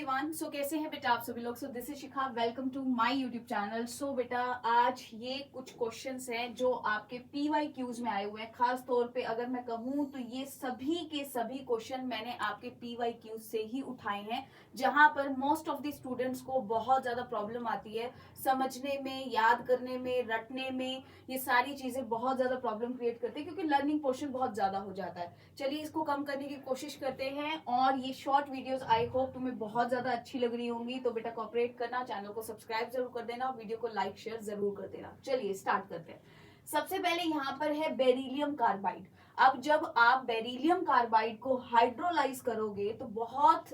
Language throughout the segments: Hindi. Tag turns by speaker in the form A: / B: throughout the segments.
A: एवरीवन। सो कैसे हैं बेटा आप सभी लोग। So this is Shikha, welcome to my YouTube channel. So बेटा आज ये कुछ क्वेश्चंस हैं जो आपके PYQs में आए हुए हैं। खास तौर पे अगर मैं कहूँ तो ये सभी के सभी क्वेश्चन मैंने आपके PYQs से ही उठाए हैं, जहां पर मोस्ट ऑफ द स्टूडेंट्स को बहुत ज्यादा प्रॉब्लम आती है समझने में, याद करने में, रटने में। ये सारी चीजें बहुत ज्यादा प्रॉब्लम क्रिएट करते हैं क्योंकि लर्निंग पोर्शन बहुत ज्यादा हो जाता है। चलिए इसको कम करने की कोशिश करते हैं। और ये शॉर्ट वीडियोस आई होप तुम्हें बहुत ज्यादा अच्छी लग रही होंगी। तो बेटा कोऑपरेट करना, चैनल को सब्सक्राइब जरूर कर देना, वीडियो को लाइक शेयर जरूर कर देना। चलिए स्टार्ट करते हैं। सबसे पहले यहाँ पर है बेरिलियम कार्बाइड। अब जब आप बेरिलियम कार्बाइड को हाइड्रोलाइज करोगे तो बहुत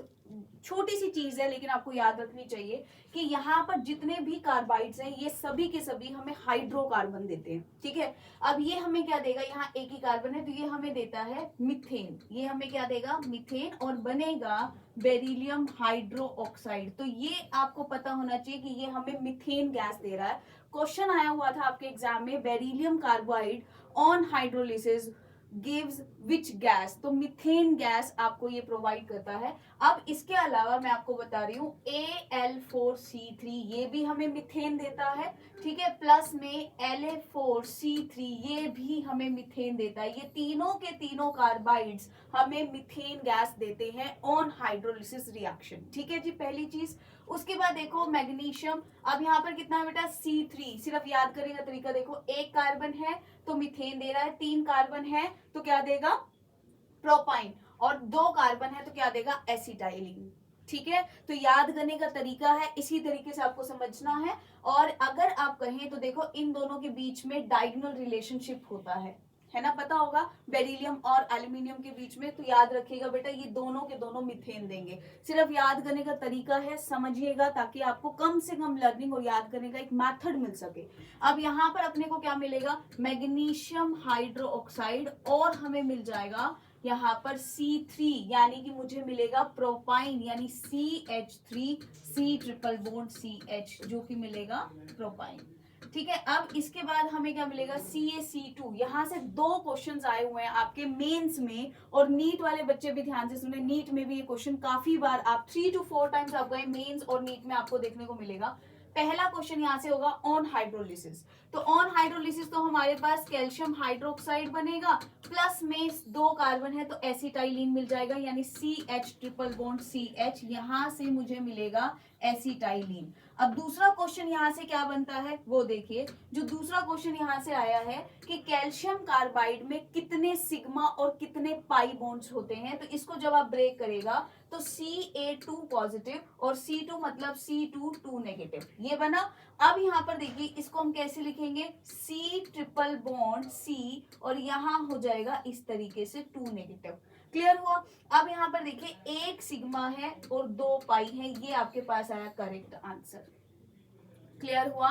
A: छोटी सी चीज है लेकिन आपको याद रखनी चाहिए कि यहाँ पर जितने भी कार्बाइड्स हैं ये सभी के सभी हमें हाइड्रोकार्बन देते हैं। ठीक है, अब ये हमें क्या देगा, यहाँ एक ही कार्बन है तो ये हमें देता है मीथेन। ये हमें क्या देगा, मीथेन, और बनेगा बेरिलियम हाइड्रो ऑक्साइड। तो ये आपको पता होना चाहिए कि ये हमें मीथेन गैस दे रहा है। क्वेश्चन आया हुआ था आपके एग्जाम में, beryllium carbide on hydrolysis gives which gas. तो मीथेन गैस आपको ये प्रोवाइड करता है। अब इसके अलावा मैं आपको बता रही हूँ Al4C3 ये भी हमें मीथेन देता है। ठीक है, प्लस में La4C3 ये भी हमें मीथेन देता है। ये तीनों के तीनों कार्बाइड्स हमें मीथेन गैस देते हैं ऑन हाइड्रोलिसिस रिएक्शन। ठीक है जी, पहली चीज। उसके बाद देखो मैग्नीशियम। अब यहाँ पर कितना है बेटा, C3। सिर्फ याद करने का तरीका देखो, एक कार्बन है तो मीथेन दे रहा है, तीन कार्बन है तो क्या देगा, प्रोपाइन, और दो कार्बन है तो क्या देगा, एसिटाइलिन। ठीक है, तो याद करने का तरीका है, इसी तरीके से आपको समझना है। और अगर आप कहें तो देखो इन दोनों के बीच में डायगोनल रिलेशनशिप होता है ना, पता होगा बेरिलियम और एल्यूमिनियम के बीच में। तो याद रखिएगा बेटा ये दोनों के दोनों मीथेन देंगे। सिर्फ याद करने का तरीका है, समझिएगा, ताकि आपको कम से कम लर्निंग और याद करने का एक मेथड मिल सके। अब यहाँ पर अपने को क्या मिलेगा, मैग्नीशियम हाइड्रो ऑक्साइड, और हमें मिल जाएगा यहाँ पर C3, यानी कि मुझे मिलेगा प्रोपाइन, यानी CH3 C triple bond CH, जो कि मिलेगा प्रोपाइन। ठीक है, अब इसके बाद हमें क्या मिलेगा, CaC2। यहाँ से दो क्वेश्चंस आए हुए हैं आपके मेंस में, और नीट वाले बच्चे भी ध्यान से सुने। नीट में भी ये क्वेश्चन काफी बार आप 3 to 4 टाइम्स आप गए मेंस और नीट में आपको देखने को मिलेगा। पहला क्वेश्चन यहाँ से होगा ऑन हाइड्रोलिसिस। तो ऑन हाइड्रोलिसिस तो हमारे पास कैल्शियम हाइड्रोक्साइड बनेगा, प्लस में दो कार्बन है तो एसिटाइलिन मिल जाएगा, यानी CH ट्रिपल बॉन्ड CH, यहां से मुझे मिलेगा एसिटाइलिन। अब दूसरा क्वेश्चन यहाँ से क्या बनता है वो देखिए। जो दूसरा क्वेश्चन यहाँ से आया है कि कैल्शियम कार्बाइड में कितने सिग्मा और कितने पाई बॉन्ड्स होते हैं, तो इसको जब आप ब्रेक करेगा तो Ca2 पॉजिटिव और C2 मतलब C2 2 नेगेटिव, ये बना। अब यहाँ पर देखिए इसको हम कैसे लिखेंगे, C ट्रिपल बॉन्ड C, और यहाँ हो जाएगा इस तरीके से 2 नेगेटिव। क्लियर हुआ। अब यहाँ पर देखिए एक सिग्मा है और 2 पाई है, ये आपके पास आया करेक्ट आंसर। क्लियर हुआ,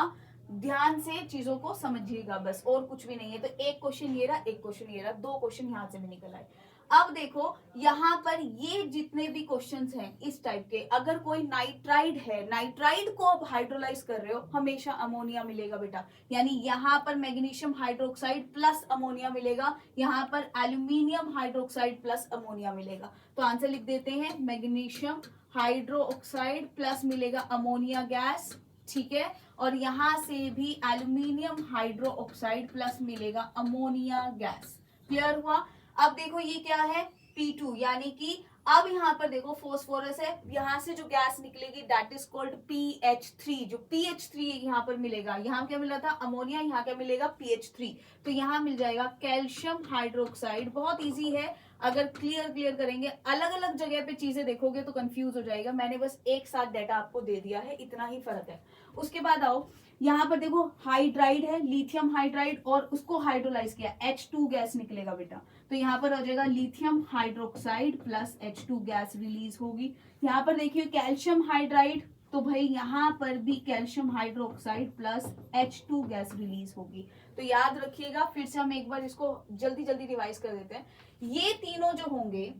A: ध्यान से चीजों को समझिएगा बस, और कुछ भी नहीं है। तो एक क्वेश्चन ये रहा, एक क्वेश्चन ये रहा, दो क्वेश्चन यहाँ से भी निकल आए। अब देखो यहाँ पर ये जितने भी क्वेश्चंस हैं इस टाइप के, अगर कोई नाइट्राइड है, नाइट्राइड को आप हाइड्रोलाइज कर रहे हो, हमेशा अमोनिया मिलेगा बेटा। यानी यहाँ पर मैग्नीशियम हाइड्रोक्साइड प्लस अमोनिया मिलेगा, यहाँ पर एल्यूमिनियम हाइड्रोक्साइड प्लस अमोनिया मिलेगा। तो आंसर लिख देते हैं, मैग्नीशियम हाइड्रोक्साइड प्लस मिलेगा अमोनिया गैस। ठीक है, और यहां से भी एल्यूमिनियम हाइड्रो ऑक्साइड प्लस मिलेगा अमोनिया गैस। क्लियर हुआ। अब देखो ये क्या है, P2, यानी कि अब यहाँ पर देखो फॉस्फोरस है, यहाँ से जो गैस निकलेगी दैट इज कॉल्ड PH3। जो PH3 यहाँ पर मिलेगा, यहाँ क्या मिला था अमोनिया, यहाँ क्या मिलेगा PH3, तो यहाँ मिल जाएगा कैल्शियम हाइड्रोक्साइड। बहुत इजी है, अगर क्लियर करेंगे, अलग अलग जगह पे चीजें देखोगे तो कंफ्यूज हो जाएगा। मैंने बस एक साथ डाटा आपको दे दिया है, इतना ही फर्क है। उसके बाद आओ यहाँ पर देखो हाइड्राइड है, लिथियम हाइड्राइड, और उसको हाइड्रोलाइज किया, H2 गैस निकलेगा बेटा। तो यहाँ पर हो जाएगा lithium hydroxide plus H2 gas release होगी। यहाँ पर देखिए कैल्शियम हाइड्राइड, तो भाई यहाँ पर भी calcium hydroxide plus H2 gas release होगी। तो याद रखिएगा, फिर से हम एक बार इसको जल्दी जल्दी रिवाइज कर देते हैं। ये तीनों जो होंगे,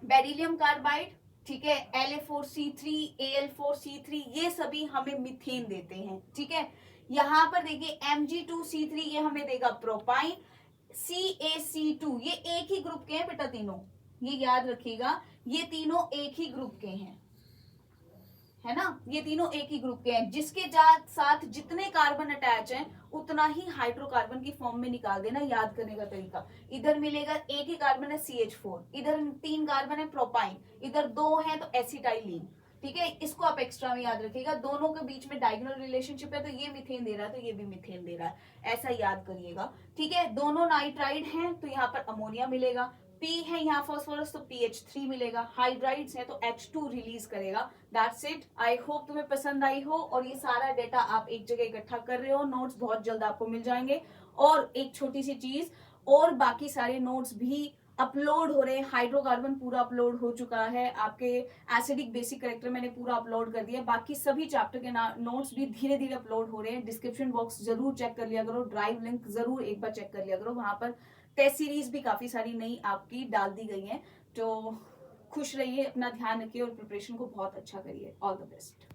A: बेरिलियम कार्बाइड, ठीक है, La4C3 Al4C3, ये सभी हमें मीथेन देते हैं। ठीक है, यहाँ पर देखिए Mg2C3 ये हमें देगा प्रोपाइन, CaC2 ये एक ही ग्रुप के हैं बेटा तीनों, ये याद रखिएगा, ये तीनों एक ही ग्रुप के हैं। है ना, ये तीनों एक ही ग्रुप के हैं। जिसके साथ जितने कार्बन अटैच हैं उतना ही हाइड्रोकार्बन की फॉर्म में निकाल देना। याद करने का तरीका, इधर मिलेगा एक ही कार्बन है CH4, इधर 3 कार्बन है प्रोपाइन, इधर 2 है तो एसिटाइलिन। ठीक है, इसको आप एक्स्ट्रा में याद रखिएगा। दोनों के बीच में डायगोनल रिलेशनशिप है, तो ये मीथेन दे रहा है तो ये भी मीथेन दे रहा है, ऐसा याद करिएगा। ठीक है, दोनों नाइट्राइड हैं तो यहाँ पर अमोनिया मिलेगा, P है यहाँ फॉस्फोरस तो PH3 मिलेगा, हाइड्राइड्स है तो H2 रिलीज करेगा। That's it. आई होप तुम्हें पसंद आई हो और ये सारा डेटा आप एक जगह इकट्ठा कर रहे हो। नोट्स बहुत जल्द आपको मिल जाएंगे। और एक छोटी सी चीज, और बाकी सारे नोट्स भी अपलोड हो रहे हैं। हाइड्रोकार्बन पूरा अपलोड हो चुका है, आपके एसिडिक बेसिक करेक्टर मैंने पूरा अपलोड कर दिया। बाकी सभी चैप्टर के नोट्स भी धीरे धीरे अपलोड हो रहे हैं। डिस्क्रिप्शन बॉक्स जरूर चेक कर लिया करो, ड्राइव लिंक जरूर एक बार चेक कर लिया करो, वहां पर टेस्ट सीरीज भी काफी सारी नई आपकी डाल दी गई है। तो खुश रहिए, अपना ध्यान रखिए और प्रिपरेशन को बहुत अच्छा करिए। All the best.